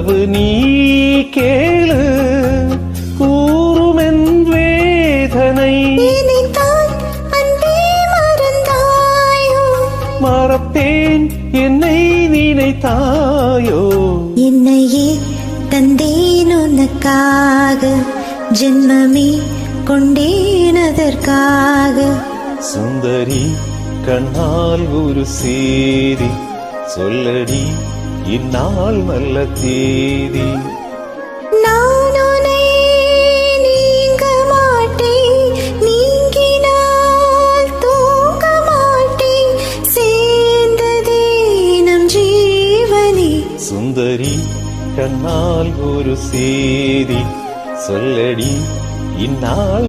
உறவு நீ கேளு கூறுமென் வேதனை மறப்பேன் என்னை நினைத்தாயோ என்னையே தந்தேன் உனக்காக ஜென்மமே கொண்டேன் அதற்காக சுந்தரி கண்ணால் ஒரு சேதி சொல்லடி இந்நாள் நல்ல தேதி நான் உன்னை நீங்க மாட்டேன் நீங்கினால் தூங்க மாட்டேன் சேர்ந்ததே நம் ஜீவனே சுந்தரி கண்ணால் ஒரு சேதி சொல்லடி இந்நாள்